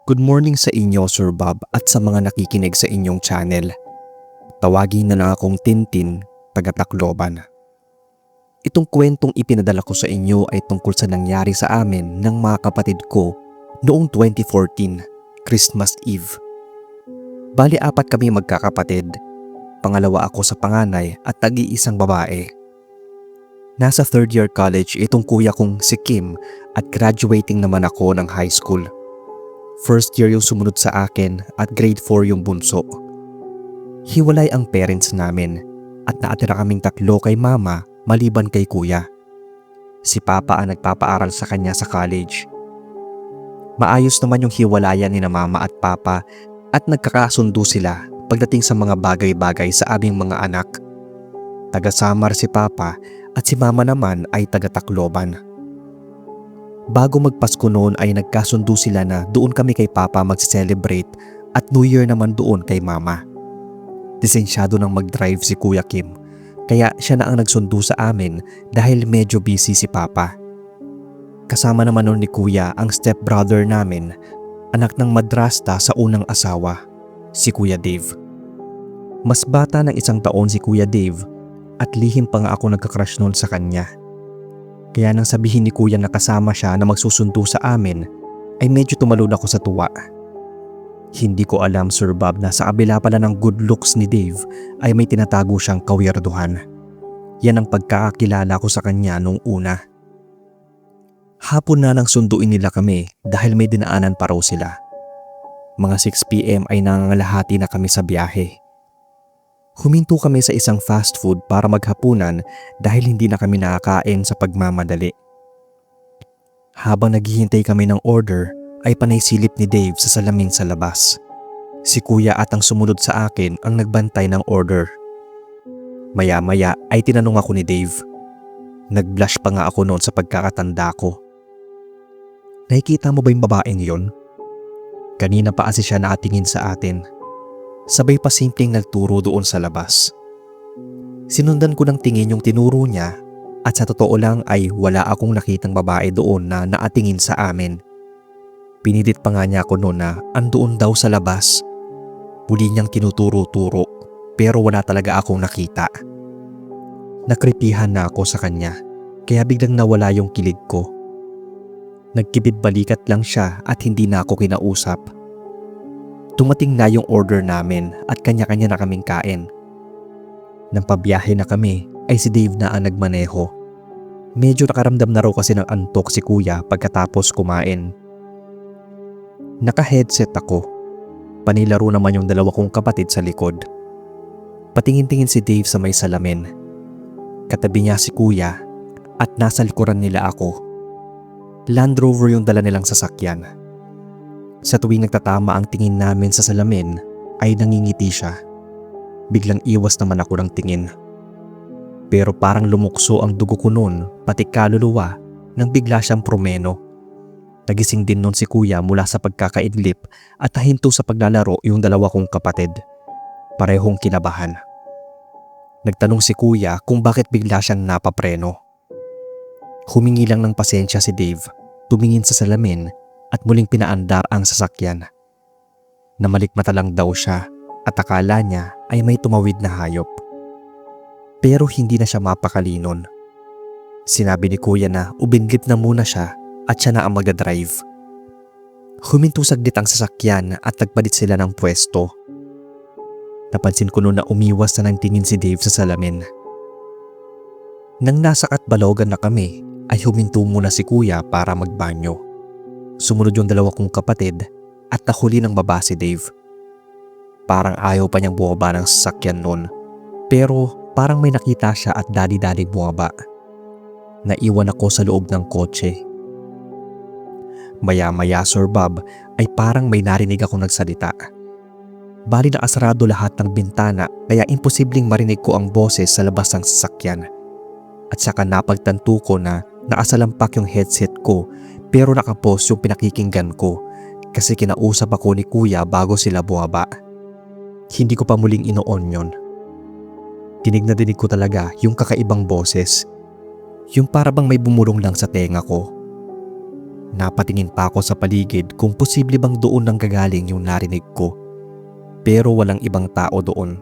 Good morning sa inyo, Sir Bob, at sa mga nakikinig sa inyong channel. Tawagin na lang akong Tintin, taga-Tacloban. Itong kwentong ipinadala ko sa inyo ay tungkol sa nangyari sa amin ng mga kapatid ko noong 2014, Christmas Eve. Bali, 4 kami magkakapatid. Pangalawa ako sa panganay at nag-iisang babae. Nasa 3rd year college itong kuya kong si Kim at graduating naman ako ng high school. First year yung sumunod sa akin at grade 4 yung bunso. Hiwalay ang parents namin at naatira kaming 3 kay mama maliban kay kuya. Si papa ang nagpapaaral sa kanya sa college. Maayos naman yung hiwalayan ni na mama at papa at nagkakasundo sila pagdating sa mga bagay-bagay sa aming mga anak. Taga Samar si papa at si mama naman ay taga Tacloban. Bago magpasko noon ay nagkasundo sila na doon kami kay Papa magse-celebrate at New Year naman doon kay Mama. Lisensyado nang mag-drive si Kuya Kim, kaya siya na ang nagsundo sa amin dahil medyo busy si Papa. Kasama naman noon ni Kuya ang stepbrother namin, anak ng madrasta sa unang asawa, si Kuya Dave. Mas bata ng 1 taon si Kuya Dave at lihim pa nga ako nagka-crush noon sa kanya. Kaya nang sabihin ni kuya na kasama siya na magsusundo sa amin ay medyo tumalon ako sa tuwa. Hindi ko alam, Sir Bob, na sa kabila pala ng good looks ni Dave ay may tinatago siyang kawirduhan. Yan ang pagkakakilala ko sa kanya nung una. Hapon na nang sunduin nila kami dahil may dinaanan pa raw sila. Mga 6 PM ay nangangalahati na kami sa biyahe. Huminto kami sa isang fast food para maghapunan dahil hindi na kami nakakain sa pagmamadali. Habang naghihintay kami ng order ay panay silip ni Dave sa salamin sa labas. Si kuya at ang sumunod sa akin ang nagbantay ng order. Maya-maya ay tinanong ako ni Dave. Nag-blush pa nga ako noon sa pagkakatanda ko. Nakikita mo ba yung babaeng yon? Kanina pa kasi siya nakatingin sa atin. Sabay pa simpleng nagturo doon sa labas. Sinundan ko ng tingin yung tinuro niya at sa totoo lang ay wala akong nakitang babae doon na naatingin sa amin. Pinilit pa nga niya ako noon na andoon daw sa labas. Muli niyang tinuturo-turo pero wala talaga akong nakita. Nakripihan na ako sa kanya kaya biglang nawala yung kilig ko. Nagkibid balikat lang siya at hindi na ako kinausap. Dumating na yung order namin at kanya-kanya na kaming kain. Nang pabiyahe na kami ay si Dave na ang nagmaneho. Medyo nakaramdam na raw kasi ng antok si kuya pagkatapos kumain. Naka-headset ako. Panilaro naman yung 2 kong kapatid sa likod. Patingin-tingin si Dave sa may salamin. Katabi niya si kuya at nasa likuran nila ako. Land Rover yung dala nilang sasakyan. Sa tuwing nagtatama ang tingin namin sa salamin ay nangingiti siya. Biglang iwas naman ako ng tingin. Pero parang lumukso ang dugo ko noon pati kaluluwa nang bigla siyang promeno. Nagising din noon si kuya mula sa pagkakaidlip at nahinto sa paglalaro yung 2 kong kapatid. Parehong kinabahan. Nagtanong si kuya kung bakit bigla siyang napapreno. Humingi lang ng pasensya si Dave, tumingin sa salamin at muling pinaandar ang sasakyan. Namalikmata lang daw siya at akala niya ay may tumawid na hayop. Pero hindi na siya mapakalinon. Sinabi ni kuya na ubinlip na muna siya at siya na ang magdadrive. Huminto saglit ang sasakyan at nagpalit sila ng pwesto. Napansin ko noon na umiwas na ng tingin si Dave sa salamin. Nang nasa Katbalogan na kami ay huminto muna si kuya para magbanyo. Sumunod yung 2 kong kapatid at nahuli ng baba si Dave. Parang ayaw pa niyang bumaba ng sasakyan noon pero parang may nakita siya at dali-daling bumaba. Naiwan ako sa loob ng kotse. Maya-maya, Sir Bob, ay parang may narinig akong nagsalita. Bali nakasarado lahat ng bintana kaya imposibleng marinig ko ang boses sa labas ng sasakyan. At saka napagtanto ko na nakasalampak yung headset ko pero nakapos yung pinakikinggan ko kasi kinausap ako ni kuya bago sila bumaba. Hindi ko pa muling ino-on yun. Dinig na dinig ko talaga yung kakaibang boses. Yung parabang may bumulong lang sa tenga ko. Napatingin pa ako sa paligid kung posible bang doon nang gagaling yung narinig ko. Pero walang ibang tao doon.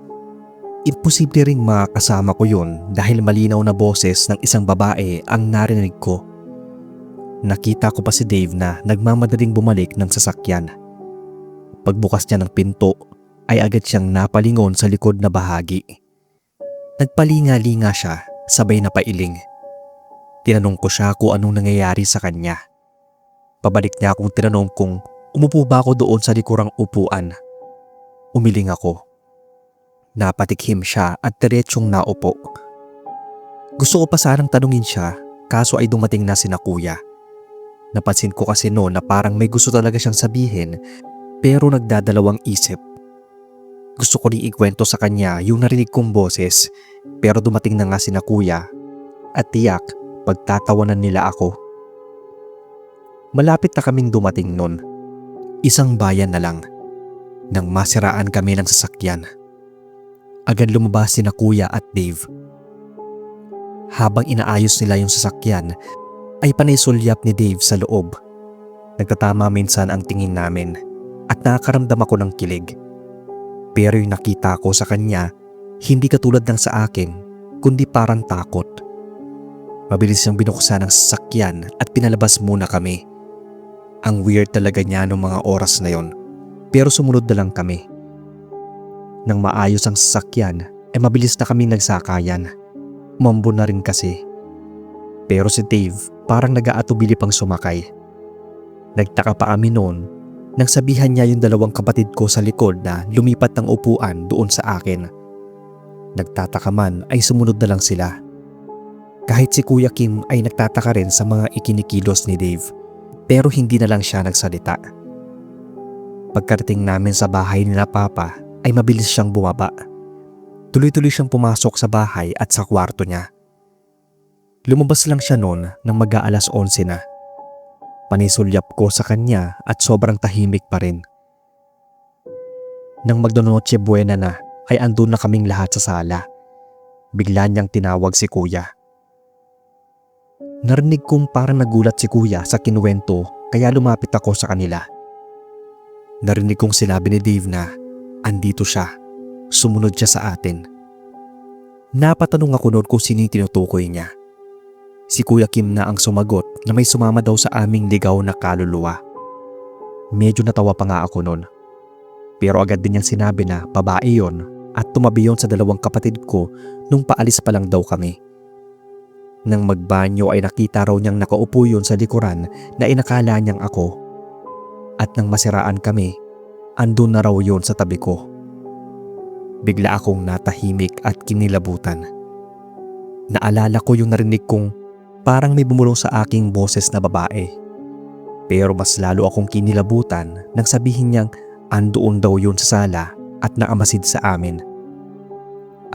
Imposible ring makasama ko yun dahil malinaw na boses ng isang babae ang narinig ko. Nakita ko pa si Dave na nagmamadaling bumalik ng sasakyan. Pagbukas niya ng pinto ay agad siyang napalingon sa likod na bahagi. Nagpalinga-linga siya, sabay na pailing. Tinanong ko siya kung anong nangyayari sa kanya. Pabalik niya akong tinanong kung umupo ba ako doon sa likurang upuan. Umiling ako. Napatikhim siya at diretsong naupo. Gusto ko pa sanang tanungin siya kaso ay dumating na sina kuya. Napansin ko kasi noon na parang may gusto talaga siyang sabihin pero nagdadalawang isip. Gusto ko rin ikwento sa kanya yung narinig kong boses pero dumating na nga sina kuya at tiyak pagtatawanan nila ako. Malapit na kaming dumating nun. Isang bayan na lang. Nang masiraan kami ng sasakyan. Agad lumabas sina kuya at Dave. Habang inaayos nila yung sasakyan, ay panay sulyap ni Dave sa loob. Nagtatama minsan ang tingin namin at nakakaramdam ako ng kilig. Pero yung nakita ko sa kanya, hindi katulad ng sa akin, kundi parang takot. Mabilis siyang binuksan ang sasakyan at pinalabas muna kami. Ang weird talaga niya noong mga oras na yon, pero sumunod na lang kami. Nang maayos ang sasakyan, ay mabilis na kaming nagsakayan. Umambo na rin kasi. Pero si Dave parang nag-aatubili pang sumakay. Nagtaka pa kami noon nang sabihan niya yung dalawang kapatid ko sa likod na lumipat ng upuan doon sa akin. Nagtataka man ay sumunod na lang sila. Kahit si Kuya Kim ay nagtataka rin sa mga ikinikilos ni Dave. Pero hindi na lang siya nagsalita. Pagkarating namin sa bahay nila Papa ay mabilis siyang bumaba. Tuloy-tuloy siyang pumasok sa bahay at sa kwarto niya. Lumabas lang siya noon nang mag-aalas 11 na. Panisulyap ko sa kanya at sobrang tahimik pa rin. Nang magnonoche buena na ay andun na kaming lahat sa sala. Bigla niyang tinawag si Kuya. Narinig kong parang nagulat si Kuya sa kinuwento kaya lumapit ako sa kanila. Narinig kong sinabi ni Dave na andito siya, sumunod siya sa atin. Napatanong ako noon kung sino yung tinutukoy niya. Si Kuya Kim na ang sumagot na may sumama daw sa aming ligaw na kaluluwa. Medyo natawa pa nga ako noon. Pero agad din niyang sinabi na babae yon at tumabi yon sa dalawang kapatid ko nung paalis pa lang daw kami. Nang magbanyo ay nakita raw niyang nakaupo yun sa likuran na inakala niyang ako. At nang masiraan kami, andun na raw yun sa tabi ko. Bigla akong natahimik at kinilabutan. Naalala ko yung narinig kong parang may bumulong sa aking boses na babae. Pero mas lalo akong kinilabutan nang sabihin niyang andoon daw yun sa sala at naamasid sa amin.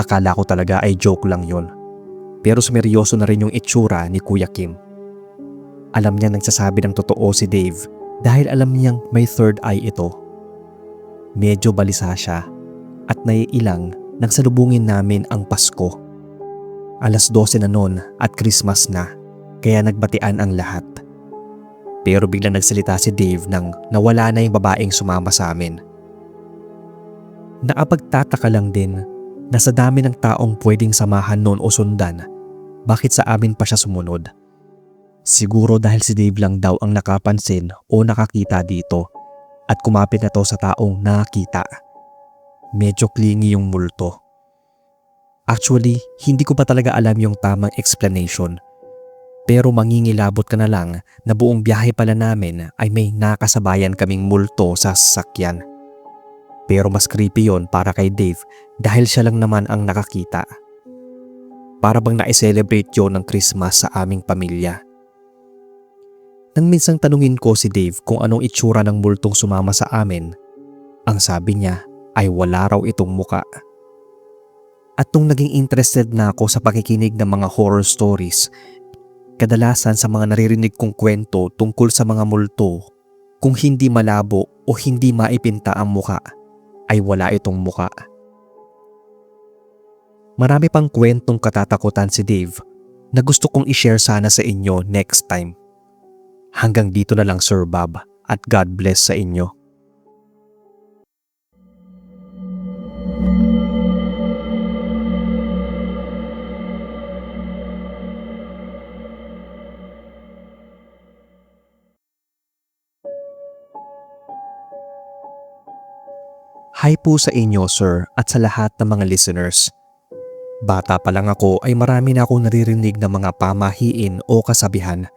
Akala ko talaga ay joke lang yun. Pero sumeryoso na rin yung itsura ni Kuya Kim. Alam niyang nagsasabi ng totoo si Dave dahil alam niyang may third eye ito. Medyo balisa siya at naiilang nang salubungin namin ang Pasko. Alas 12 na noon at Christmas na kaya nagbatian ang lahat. Pero biglang nagsalita si Dave nang nawala na yung babaeng sumama sa amin. Nakapagtataka lang din na sa dami ng taong pwedeng samahan noon o sundan, bakit sa amin pa siya sumunod? Siguro dahil si Dave lang daw ang nakapansin o nakakita dito at kumapit na to sa taong nakakita. Medyo clingy yung multo. Actually, hindi ko pa talaga alam yung tamang explanation. Pero mangingilabot ka na lang na buong biyahe pala namin ay may nakasabayan kaming multo sa sasakyan. Pero mas creepy yon para kay Dave dahil siya lang naman ang nakakita. Para bang na-celebrate yun ng Christmas sa aming pamilya. Nang minsang tanungin ko si Dave kung anong itsura ng multong sumama sa amin, ang sabi niya ay wala raw itong muka. At nung naging interested na ako sa pakikinig ng mga horror stories, kadalasan sa mga naririnig kong kwento tungkol sa mga multo, kung hindi malabo o hindi maipinta ang muka, ay wala itong muka. Marami pang kwentong katatakutan si Dave na gusto kong i-share sana sa inyo next time. Hanggang dito na lang Sir Bob at God bless sa inyo. Hi po sa inyo sir at sa lahat ng mga listeners. Bata pa lang ako ay marami na akong naririnig ng mga pamahiin o kasabihan,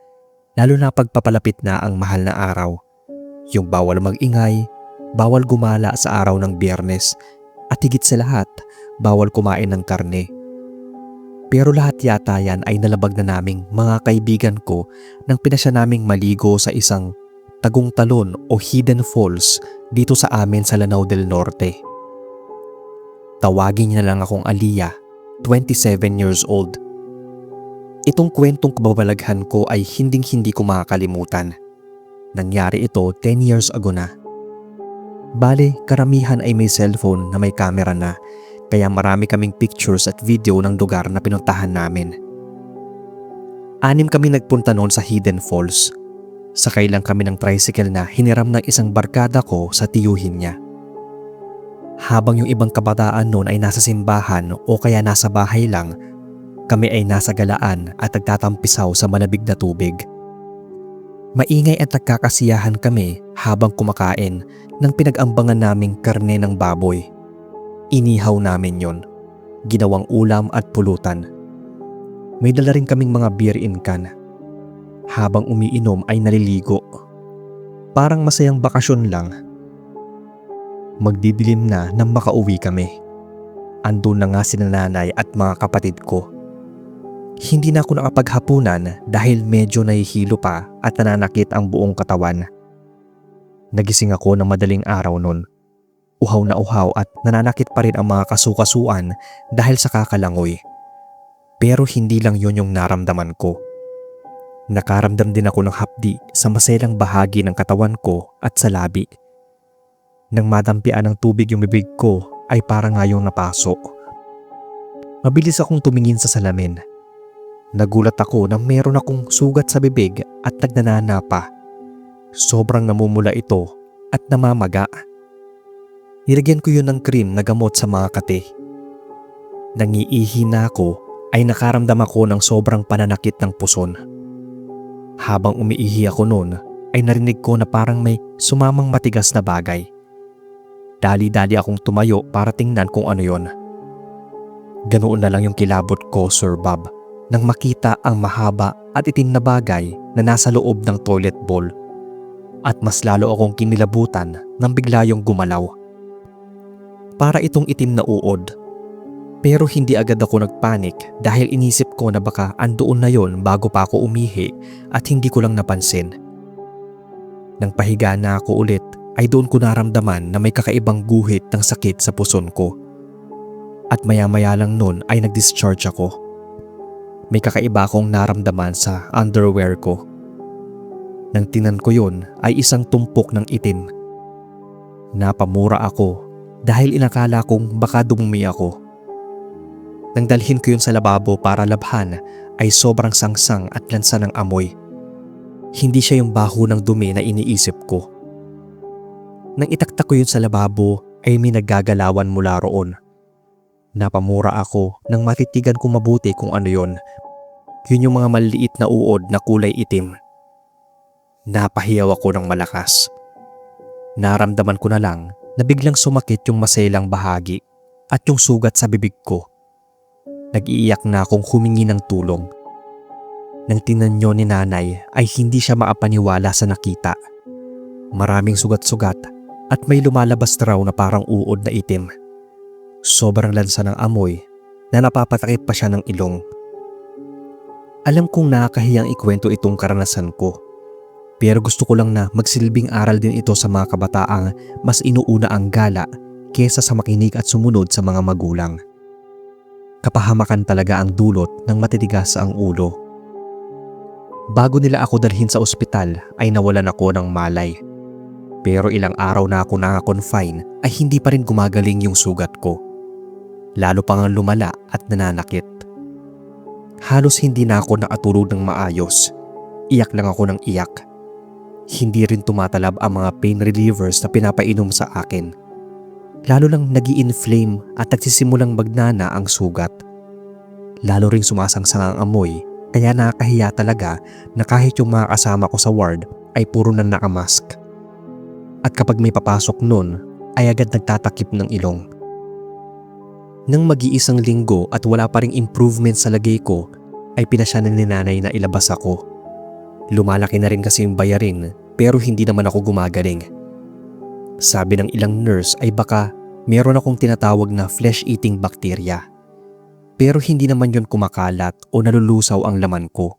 lalo na pagpapalapit na ang mahal na araw. Yung bawal mag-ingay, bawal gumala sa araw ng Biyernes, at higit sa lahat, bawal kumain ng karne. Pero lahat yata yan ay nalabag na naming mga kaibigan ko nang pinasya naming maligo sa isang tagong talon o hidden falls dito sa amin sa Lanao del Norte. Tawagin niya na lang akong Aliyah, 27 years old. Itong kwentong kababalaghan ko ay hinding-hindi ko makakalimutan. Nangyari ito 10 years ago na. Bale, karamihan ay may cellphone na may camera na, kaya marami kaming pictures at video ng lugar na pinuntahan namin. 6 kami nagpunta noon sa Hidden Falls. Sakay lang kami ng tricycle na hiniram ng isang barkada ko sa tiyuhin niya. Habang yung ibang kabataan noon ay nasa simbahan o kaya nasa bahay lang, kami ay nasa galaan at nagtatampisaw sa malamig na tubig. Maingay at nagkakasiyahan kami habang kumakain ng pinag-ambangan naming karne ng baboy. Inihaw namin yon, ginawang ulam at pulutan. May dala rin kaming mga beer in can. Habang umiinom ay naliligo. Parang masayang bakasyon lang. Magdidilim na nang makauwi kami. Andun na nga si nanay at mga kapatid ko. Hindi na ako nakapaghapunan dahil medyo nahihilo pa at nananakit ang buong katawan. Nagising ako ng madaling araw nun. Uhaw na uhaw at nananakit pa rin ang mga kasukasuan dahil sa kakalangoy. Pero hindi lang yun yung naramdaman ko. Nakaramdam din ako ng hapdi sa maselang bahagi ng katawan ko at sa labi. Nang madampian ng tubig yung bibig ko ay parang ngayong napaso. Mabilis akong tumingin sa salamin. Nagulat ako na meron akong sugat sa bibig at nagnanana pa. Sobrang namumula ito at namamaga. Nilagyan ko yun ng cream na gamot sa mga kate. Nangiihi na ako ay nakaramdam ako ng sobrang pananakit ng puson. Habang umiihi ako noon ay narinig ko na parang may sumamang matigas na bagay. Dali-dali akong tumayo para tingnan kung ano yon. Ganoon na lang yung kilabot ko Sir Bob nang makita ang mahaba at itim na bagay na nasa loob ng toilet bowl. At mas lalo akong kinilabutan nang bigla yung gumalaw. Para itong itim na uod. Pero hindi agad ako nagpanik dahil inisip ko na baka andoon na yon bago pa ako umihi at hindi ko lang napansin. Nang pahiga na ako ulit ay doon ko naramdaman na may kakaibang guhit ng sakit sa puson ko. At maya-maya lang nun ay nag-discharge ako. May kakaiba akong naramdaman sa underwear ko. Nang tinan ko yon ay isang tumpok ng itim. Napamura ako dahil inakala kong baka dumumi ako. Nang dalhin ko yun sa lababo para labhan ay sobrang sangsang at lansa ng amoy. Hindi siya yung baho ng dumi na iniisip ko. Nang itaktak ko yun sa lababo ay may naggagalawan mula roon. Napamura ako nang matitigan ko mabuti kung ano yon. Yun yung mga maliliit na uod na kulay itim. Napahiyaw ako ng malakas. Naramdaman ko na lang na biglang sumakit yung maselang bahagi at yung sugat sa bibig ko. Nag-iiyak na akong humingi ng tulong. Nang tinanyo ni nanay ay hindi siya maapaniwala sa nakita. Maraming sugat-sugat at may lumalabas raw na parang uod na itim. Sobrang lansa ng amoy na napapatakip pa siya ng ilong. Alam kong nakakahiyang ikwento itong karanasan ko. Pero gusto ko lang na magsilbing aral din ito sa mga kabataang mas inuuna ang gala kesa sa makinig at sumunod sa mga magulang. Kapahamakan talaga ang dulot ng matitigas ang ulo. Bago nila ako dalhin sa ospital ay nawalan ako ng malay. Pero ilang araw na ako naka-confine ay hindi pa rin gumagaling yung sugat ko. Lalo pang lumala at nananakit. Halos hindi na ako nakatulog ng maayos. Iyak lang ako ng iyak Hindi rin tumatalab ang mga pain relievers na pinapainom sa akin. Lalo lang nag-i-inflame at nagsisimulang magnana ang sugat. Lalo ring sumasangsang ang amoy, kaya nakakahiya talaga na kahit yung mga kasama ko sa ward ay puro na nakamask. At kapag may papasok nun, ay agad nagtatakip ng ilong. Nang mag-iisang linggo at wala pa ring improvement sa lagay ko, ay pinasyanan ni nanay na ilabas ako. Lumalaki na rin kasi yung bayarin pero hindi naman ako gumagaling. Sabi ng ilang nurse ay baka meron akong tinatawag na flesh-eating bacteria. Pero hindi naman yon kumakalat o nalulusaw ang laman ko.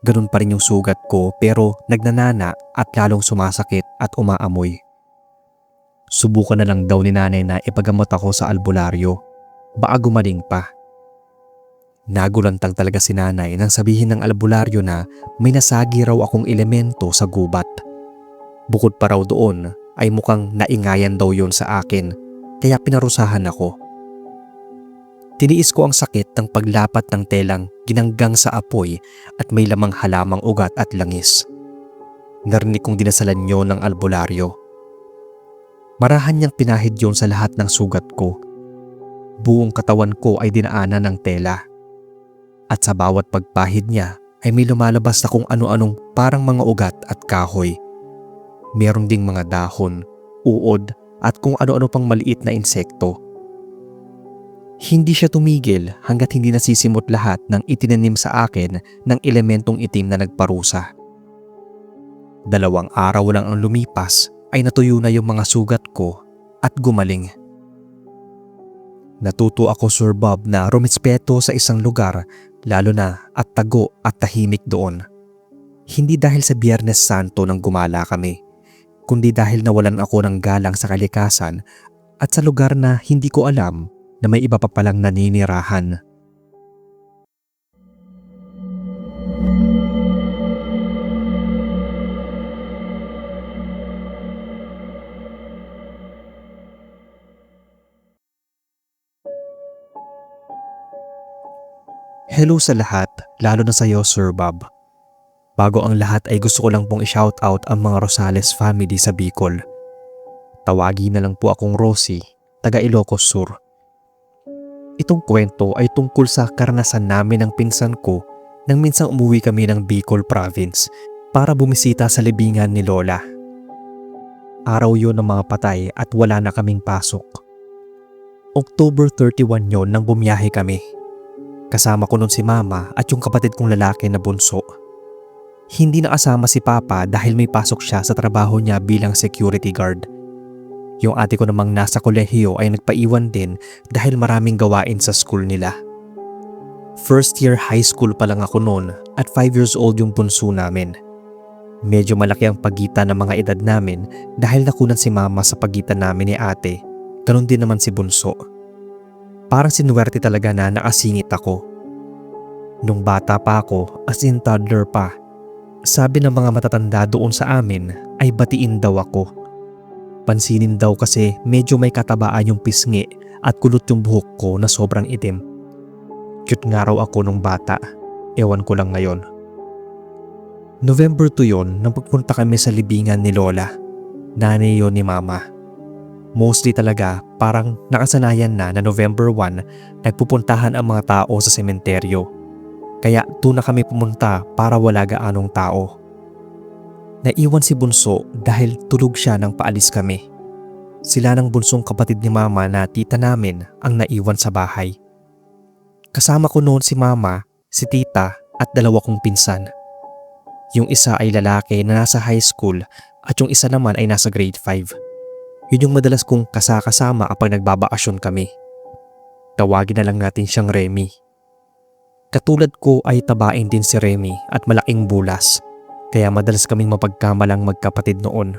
Ganun pa rin yung sugat ko pero nagnanana at lalong sumasakit at umaamoy. Subukan na lang daw ni nanay na ipagamot ako sa albularyo. Baka gumaling pa. Nagulantang talaga si nanay nang sabihin ng albularyo na may nasagi raw akong elemento sa gubat. Bukod pa raw doon ay mukhang naingayan daw yon sa akin kaya pinarusahan ako. Tiniis ko ang sakit ng paglapat ng telang ginanggang sa apoy at may lamang halamang ugat at langis. Narinig kong dinasalan yon ng albularyo. Marahan niyang pinahid yon sa lahat ng sugat ko. Buong katawan ko ay dinaanan ng tela. At sa bawat pagpahid niya ay may lumalabas na kung ano-anong parang mga ugat at kahoy. Meron ding mga dahon, uod at kung ano-ano pang maliit na insekto. Hindi siya tumigil hanggat hindi nasisimot lahat ng itinanim sa akin ng elementong itim na nagparusa. 2 araw lang ang lumipas ay natuyo na yung mga sugat ko at gumaling. Natuto ako, Sir Bob, na rumispeto sa isang lugar lalo na at tago at tahimik doon. Hindi dahil sa Biyernes Santo nang gumala kami, kundi dahil nawalan ako ng galang sa kalikasan at sa lugar na hindi ko alam na may iba pa palang naninirahan. Hello sa lahat, lalo na sa iyo, Sir Bob. Bago ang lahat ay gusto ko lang pong i-shoutout ang mga Rosales family sa Bicol. Tawagin na lang po akong Rosie, taga Ilocos Sur. Itong kwento ay tungkol sa karanasan namin ng pinsan ko nang minsang umuwi kami ng Bicol Province para bumisita sa libingan ni Lola. Araw yon ng mga patay at wala na kaming pasok. October 31 yon nang bumiyahe kami. Kasama ko nun si Mama at yung kapatid kong lalaki na bunso. Hindi nakasama si Papa dahil may pasok siya sa trabaho niya bilang security guard. Yung ate ko namang nasa kolehiyo ay nagpaiwan din dahil maraming gawain sa school nila. First year high school pa lang ako noon at 5 years old yung bunso namin. Medyo malaki ang pagitan ng mga edad namin dahil nakunan si Mama sa pagitan namin ni ate. Ganon din naman si bunso. Parang sinuwerte talaga na nakasingit ako. Nung bata pa ako, as in toddler pa, sabi ng mga matatanda doon sa amin ay batiin daw ako. Pansinin daw kasi medyo may katabaan yung pisngi at kulot yung buhok ko na sobrang itim. Cute nga raw ako nung bata, ewan ko lang ngayon. November 2 yon nang pagpunta kami sa libingan ni Lola. Nanay yon ni Mama. Mostly talaga parang nakasanayan na November 1 nagpupuntahan ang mga tao sa sementeryo. Kaya doon na kami pumunta para wala gaanong tao. Naiwan si Bunso dahil tulog siya nang paalis kami. Sila ng bunsong kapatid ni Mama na tita namin ang naiwan sa bahay. Kasama ko noon si Mama, si tita at 2 kong pinsan. Yung isa ay lalaki na nasa high school at yung isa naman ay nasa grade 5. Yun yung madalas kong kasama kapag nagbabakasyon kami. Tawagin na lang natin siyang Remy. Katulad ko ay tabain din si Remy at malaking bulas, kaya madalas kaming mapagkamalang magkapatid noon.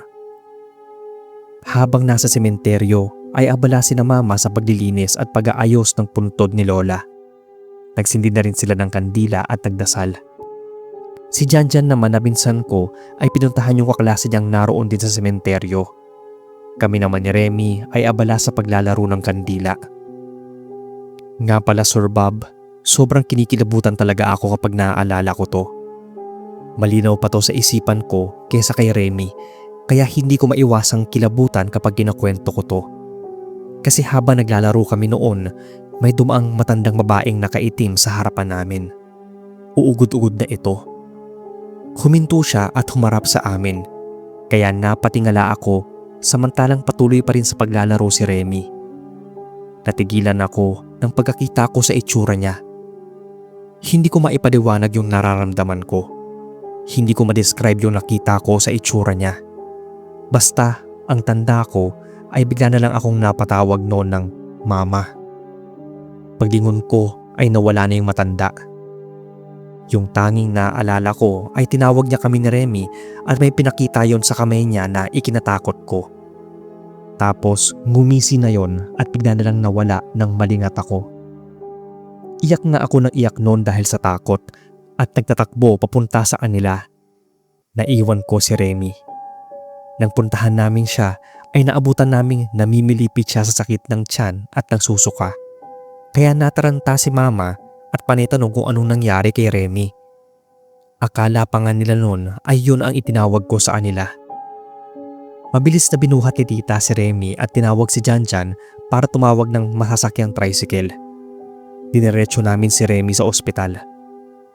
Habang nasa sementeryo ay abala si na Mama sa paglilinis at pag-aayos ng puntod ni Lola. Nagsindi na rin sila ng kandila at nagdasal. Si Janjan naman na pinsan ko ay pinuntahan yung kaklase niyang naroon din sa sementeryo. Kami naman ni Remy ay abala sa paglalaro ng kandila. Nga pala, Sir Bob, sobrang kinikilabutan talaga ako kapag naaalala ko to. Malinaw pa to sa isipan ko kesa kay Remy, kaya hindi ko maiwasang kilabutan kapag kinakwento ko to. Kasi habang naglalaro kami noon, may dumaang matandang babaeng nakaitim sa harapan namin. Uugod-ugod na ito. Huminto siya at humarap sa amin, kaya napatingala ako samantalang patuloy pa rin sa paglalaro si Remy. Natigilan ako nang pagkakita ko sa itsura niya. Hindi ko maipaliwanag yung nararamdaman ko. Hindi ko ma-describe yung nakita ko sa itsura niya. Basta ang tanda ko ay bigla na lang akong napatawag noon ng mama. Paglingon ko ay nawala na yung matanda. Yung tanging naaalala ko ay tinawag niya kami ni Remy at may pinakita yon sa kamay niya na ikinatakot ko. Tapos ngumisi na yon at bigla na lang nawala nang malingat ako. Iyak nga ako ng iyak noon dahil sa takot at nagtatakbo papunta sa kanila. Naiwan ko si Remy. Nang puntahan namin siya ay naabutan naming namimilipit siya sa sakit ng tiyan at nagsusuka. Kaya nataranta si mama at panitanong kung anong nangyari kay Remy. Akala pa nga nila noon ay yun ang itinawag ko sa kanila. Mabilis na binuhat ni tita si Remy at tinawag si Janjan para tumawag ng masasakyang tricycle. Diniretso namin si Remy sa ospital.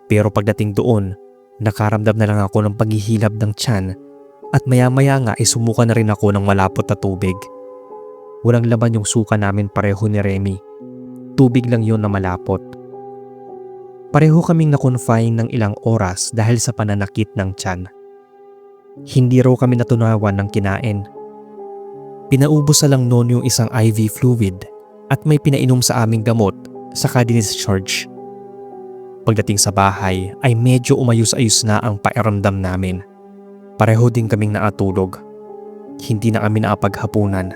Pero pagdating doon, nakaramdam na lang ako ng paghihilab ng tiyan at maya-maya nga ay sumuka na rin ako ng malapot na tubig. Walang laman yung suka namin pareho ni Remy. Tubig lang yun na malapot. Pareho kaming na-confine ng ilang oras dahil sa pananakit ng tiyan. Hindi raw kami natunawan ng kinain. Pinaubos na lang noon yung isang IV fluid at may pinainom sa aming gamot saka dinischarge. Pagdating sa bahay ay medyo umayos-ayos na ang pakiramdam namin. Pareho din kaming nakatulog. Hindi na kami nakapaghapunan.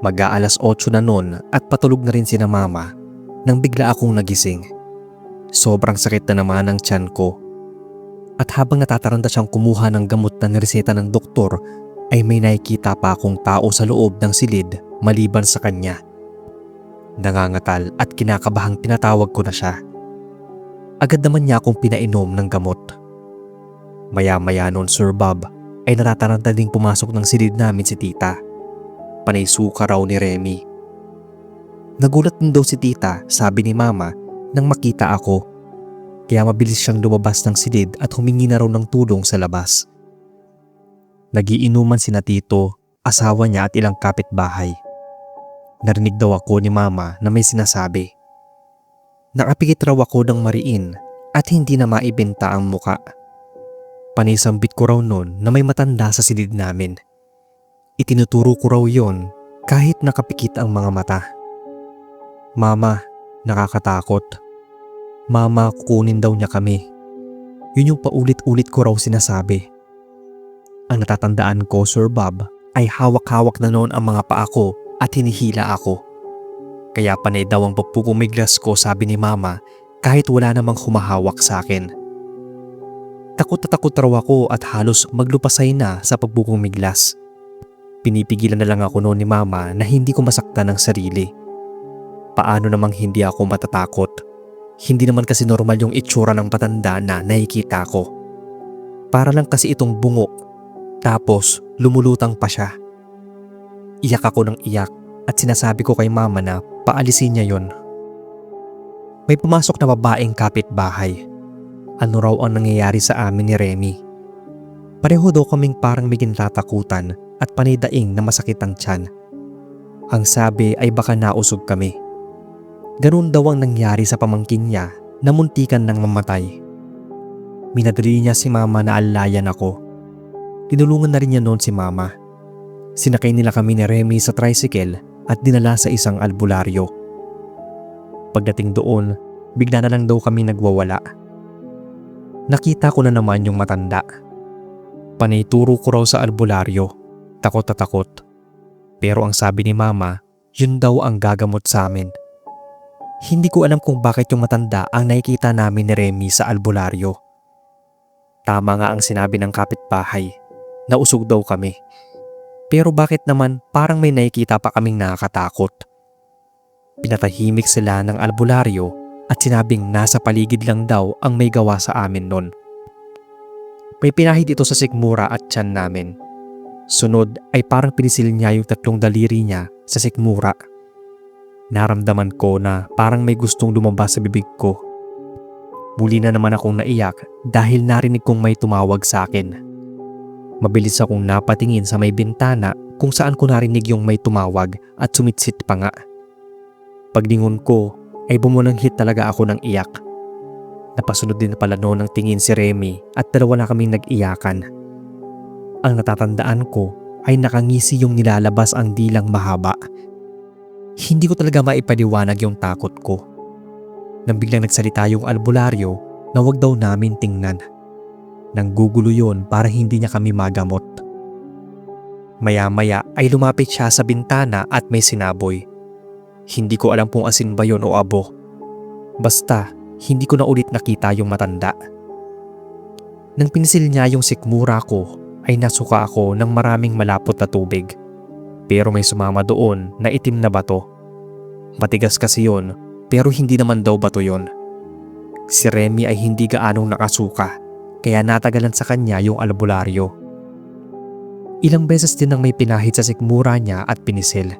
Mag-aalas 8 na noon at patulog na rin sina mama nang bigla akong nagising. Sobrang sakit na naman ang tiyan ko. At habang natataranta siyang kumuha ng gamot na nireseta ng doktor ay may nakikita pa akong tao sa loob ng silid maliban sa kanya. Nangangatal at kinakabahang tinatawag ko na siya. Agad naman niya akong pinainom ng gamot. Maya-maya noon Sir Bob ay natataranta ding pumasok ng silid namin si tita. Panay suka raw ni Remy. Nagulat din daw si tita, sabi ni mama, nang makita ako. Kaya mabilis siyang lumabas ng silid at humingi na raw ng tulong sa labas. Nagiinuman sina tito, asawa niya at ilang kapitbahay. Narinig daw ako ni mama na may sinasabi. Nakapikit raw ako ng mariin at hindi na maibenta ang muka. Panisambit ko raw noon na may matanda sa silid namin. Itinuturo ko raw yon kahit nakapikit ang mga mata. Mama, nakakatakot. Mama, kukunin daw niya kami. Yun yung paulit-ulit ko raw sinasabi. Ang natatandaan ko, Sir Bob, ay hawak-hawak na noon ang mga paa ko at hinihila ako. Kaya panay daw ang pagpupumiglas ko, sabi ni mama, kahit wala namang humahawak sa akin. Takot na takot raw ako at halos maglupasay na sa pagpupumiglas. Pinipigilan na lang ako noon ni mama na hindi ko masaktan ang sarili. Paano namang hindi ako matatakot? Hindi naman kasi normal yung itsura ng patanda na nakikita ko. Para lang kasi itong bungo. Tapos lumulutang pa siya. Iyak ako ng iyak at sinasabi ko kay mama na paalisin niya yon. May pumasok na babaeng kapitbahay. Ano raw ang nangyayari sa amin ni Remy? Pareho daw kaming parang may kinatatakutan at panidaing na masakit ang tiyan. Ang sabi ay baka nausog kami. Ganun daw ang nangyari sa pamangkin niya na muntikan ng mamatay. Minadali niya si mama na alalayan ako. Tinulungan na rin niya noon si mama. Sinakay nila kami ni Remy sa tricycle at dinala sa isang albularyo. Pagdating doon, bigla na lang daw kami nagwawala. Nakita ko na naman yung matanda. Panituro ko raw sa albularyo, takot na takot. Pero ang sabi ni mama, yun daw ang gagamot sa amin. Hindi ko alam kung bakit yung matanda ang nakikita namin ni Remy sa albularyo. Tama nga ang sinabi ng kapitbahay, nausog daw kami. Pero bakit naman parang may nakikita pa kaming nakakatakot? Pinatahimik sila ng albularyo at sinabing nasa paligid lang daw ang may gawa sa amin nun. May pinahid ito sa sikmura at tiyan namin. Sunod ay parang pinisil niya yung 3 daliri niya sa sikmura. Naramdaman ko na parang may gustong lumabas sa bibig ko. Muli na naman akong naiyak dahil narinig kong may tumawag sa akin. Mabilis akong napatingin sa may bintana kung saan ko narinig yung may tumawag at sumitsit pa nga. Paglingon ko ay bumunanghit talaga ako ng iyak. Napasunod din pala noon ng tingin si Remy at dalawa na kaming nag-iyakan. Ang natatandaan ko ay nakangisi yung nilalabas ang dilang mahaba. Hindi ko talaga maipaliwanag yung takot ko. Nang biglang nagsalita yung albularyo na wag daw namin tingnan. Nanggugulo yon para hindi niya kami magamot. Maya-maya ay lumapit siya sa bintana at may sinaboy. Hindi ko alam kung asin ba yon o abo. Basta, hindi ko na ulit nakita yung matanda. Nang pinisil niya yung sikmura ko, ay nasuka ako ng maraming malapot na tubig. Pero may sumama doon na itim na bato. Matigas kasi yon, pero hindi naman daw bato yon. Si Remy ay hindi gaanong nakasuka, kaya natagalan sa kanya yung albularyo. Ilang beses din nang may pinahid sa sikmura niya at pinisil.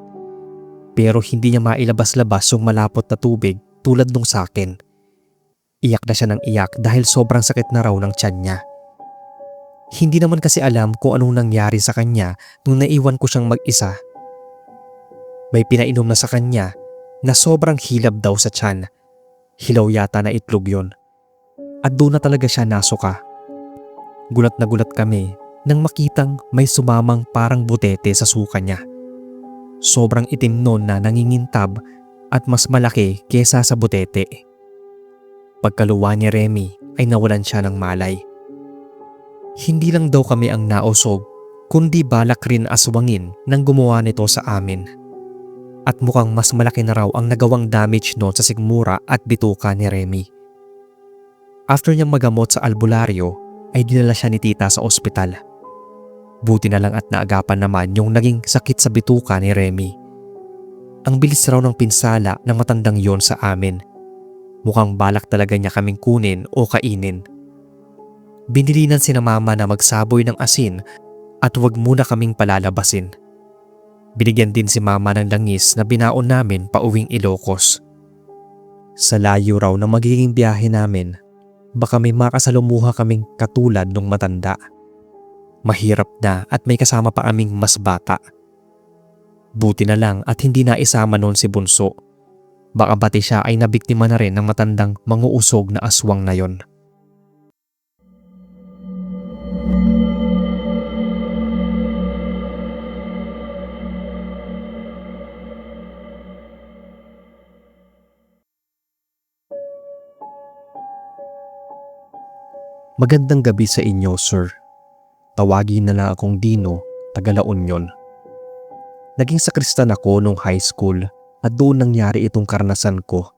Pero hindi niya mailabas-labas yung malapot na tubig tulad nung sakin. Iyak na siya ng iyak dahil sobrang sakit na raw ng tiyan niya. Hindi naman kasi alam kung anong nangyari sa kanya nung naiwan ko siyang mag-isa. May pinainom na sa kanya na sobrang hilab daw sa tiyan. Hilaw yata na itlog yon. At doon na talaga siya nasuka. Gulat na gulat kami nang makitang may sumamang parang butete sa suka niya. Sobrang itim noon na nangingintab at mas malaki kesa sa butete. Pagkaluwa ni Remy ay nawalan siya ng malay. Hindi lang daw kami ang nausog, kundi balak rin aswangin nang gumawa nito sa amin. At mukhang mas malaki na raw ang nagawang damage noon sa sigmura at bituka ni Remy. After niyang magamot sa albularyo, ay dinala siya ni tita sa ospital. Buti na lang at naagapan naman yung naging sakit sa bituka ni Remy. Ang bilis raw ng pinsala ng matandang yon sa amin. Mukhang balak talaga niya kaming kunin o kainin. Binilinan si mama na magsaboy ng asin at huwag muna kaming palalabasin. Binigyan din si mama ng langis na binaon namin pauwing Ilocos. Sa layo raw na magiging biyahe namin, baka may makasalumuha kaming katulad ng matanda. Mahirap na at may kasama pa kaming mas bata. Buti na lang at hindi na isama noon si Bunso. Baka pati siya ay nabiktima na rin ng matandang manguusog na aswang na yon. Magandang gabi sa inyo, sir. Tawagin na lang akong Dino, taga La Union. Naging sakristan ako nung high school at doon nangyari itong karanasan ko.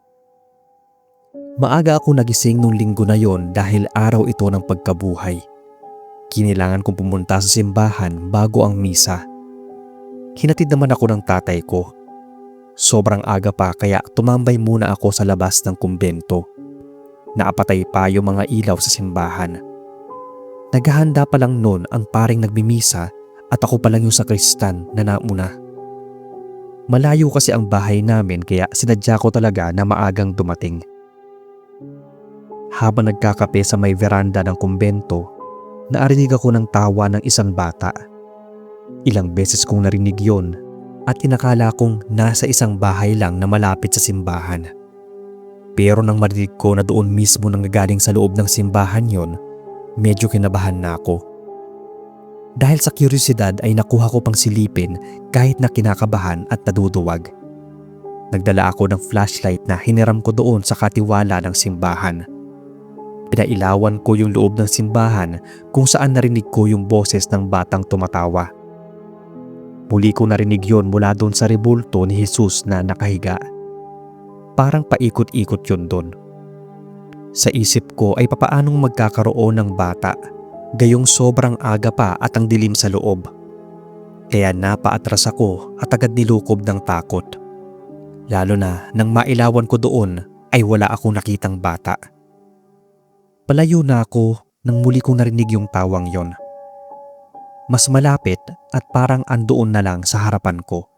Maaga ako nagising nung linggo na yon dahil araw ito ng pagkabuhay. Kinilangan kong pumunta sa simbahan bago ang misa. Hinatid naman ako ng tatay ko. Sobrang aga pa kaya tumambay muna ako sa labas ng kumbento. Naapatay pa yung mga ilaw sa simbahan. Naghahanda pa lang noon ang paring nagmimisa at ako pa lang yung sakristan na nauna. Malayo kasi ang bahay namin kaya sinadya ko talaga na maagang dumating. Habang nagkakape sa may veranda ng kumbento, naarinig ako ng tawa ng isang bata. Ilang beses kong narinig yon at inakala kong nasa isang bahay lang na malapit sa simbahan. Pero nang marinig ko na doon mismo nanggagaling sa loob ng simbahan yon, medyo kinabahan na ako. Dahil sa kuryosidad ay nakuha ko pang silipin kahit na kinakabahan at naduduwag. Nagdala ako ng flashlight na hiniram ko doon sa katiwala ng simbahan. Pinailawan ko yung loob ng simbahan kung saan narinig ko yung boses ng batang tumatawa. Muli ko narinig yon mula doon sa rebulto ni Jesus na nakahiga. Parang paikot-ikot yun doon. Sa isip ko ay papaanong magkakaroon ng bata, gayong sobrang aga pa at ang dilim sa loob. Kaya napaatras ako at agad nilukob ng takot. Lalo na nang mailawan ko doon ay wala akong nakitang bata. Palayo na ako nang muli kong narinig yung tawang yon. Mas malapit at parang andoon na lang sa harapan ko.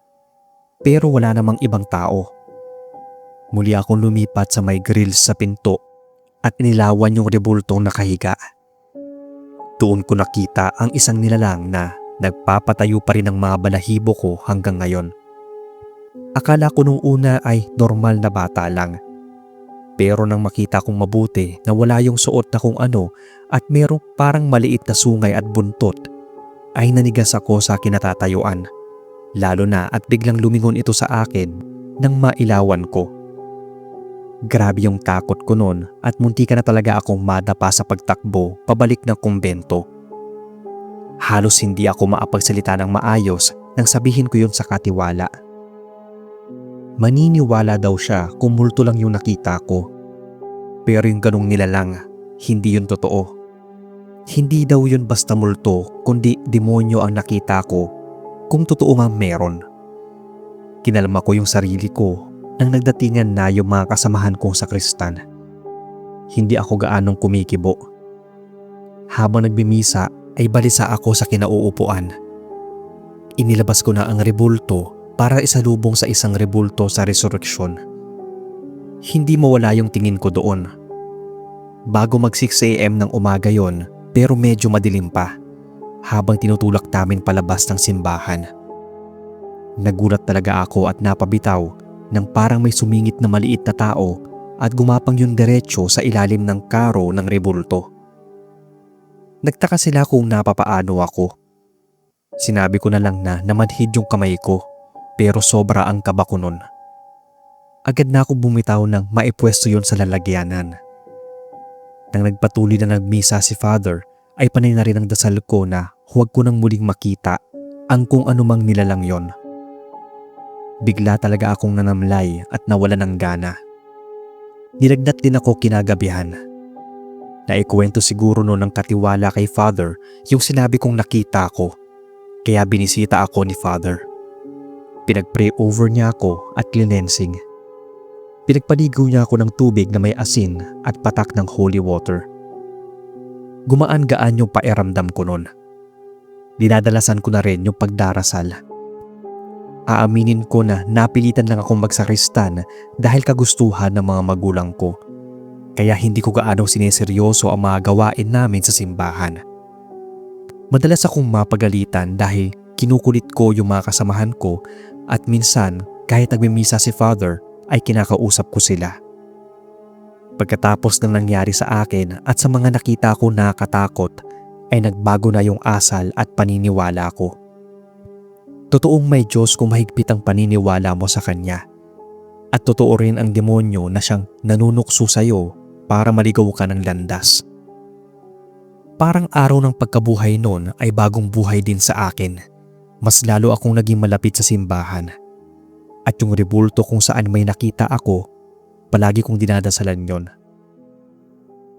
Pero wala namang ibang tao. Muli akong lumipat sa may grills sa pinto at inilawan yung rebultong nakahiga. Doon ko nakita ang isang nilalang na nagpapatayo pa rin ng mga balahibo ko hanggang ngayon. Akala ko nung una ay normal na bata lang. Pero nang makita kong mabuti na wala yung suot na kung ano at merong parang maliit na sungay at buntot, ay nanigas ako sa kinatatayuan. Lalo na at biglang lumingon ito sa akin nang mailawan ko. Grabe yung takot ko noon at muntika na talaga akong madapa sa pagtakbo pabalik ng kumbento. Halos hindi ako maapagsalita ng maayos nang sabihin ko yun sa katiwala. Maniniwala daw siya kung multo lang yung nakita ko. Pero yung ganong nilalang, hindi yun totoo. Hindi daw yun basta multo kundi demonyo ang nakita ko kung totoo nga meron. Kinalma ko yung sarili ko nang nagdatingan na yung mga kasamahan kong sakristan. Hindi ako gaanong kumikibo. Habang nagbimisa ay balisa ako sa kinauupuan. Inilabas ko na ang rebulto para isalubong sa isang rebulto sa resurreksyon. Hindi mawala yung tingin ko doon. Bago mag 6 AM ng umaga yon, pero medyo madilim pa, habang tinutulak namin palabas ng simbahan. Nagulat talaga ako at napabitaw nang parang may sumingit na maliit na tao at gumapang yung diretso sa ilalim ng karo ng rebulto. Nagtaka sila kung napapaano ako. Sinabi ko na lang na namanhid yung kamay ko, pero sobra ang kaba ko nun. Agad na ako bumitaw nang maipwesto yun sa lalagyanan. Nang nagpatuloy na nagmisa si Father, ay panay na rin ang dasal ko na huwag ko nang muling makita ang kung anumang nilalang yon. Bigla talaga akong nanamlay at nawala ng gana. Nilagnat din ako kinagabihan. Naikwento siguro noon ng katiwala kay Father yung sinabi kong nakita ko, kaya binisita ako ni Father. Pinag-pray over niya ako at cleansing. Pinagpaligo niya ako ng tubig na may asin at patak ng holy water. Gumaan-gaan yung pakiramdam ko noon. Dinadalasan ko na rin yung pagdarasal. Aaminin ko na napilitan lang akong magsakristan dahil kagustuhan ng mga magulang ko. Kaya hindi ko gaano sineseryoso ang mga gawain namin sa simbahan. Madalas akong mapagalitan dahil kinukulit ko yung mga kasamahan ko at minsan kahit nagmimisa si Father ay kinakausap ko sila. Pagkatapos ng nangyari sa akin at sa mga nakita ko nakakatakot ay nagbago na yung asal at paniniwala ko. Totoong may Diyos kung mahigpit ang paniniwala mo sa Kanya. At totoo rin ang demonyo na siyang nanunukso sa iyo para maligaw ka ng landas. Parang araw ng pagkabuhay noon ay bagong buhay din sa akin. Mas lalo akong naging malapit sa simbahan. At yung rebulto kung saan may nakita ako, palagi kong dinadasalan yon.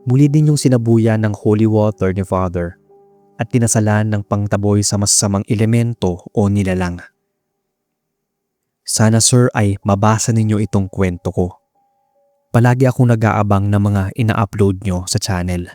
Muli din yung sinabuyan ng holy water ni Father at tinasalan ng pangtaboy sa masasamang elemento o nilalang. Sana sir ay mabasa ninyo itong kwento ko. Palagi akong nag-aabang ng mga ina-upload nyo sa channel.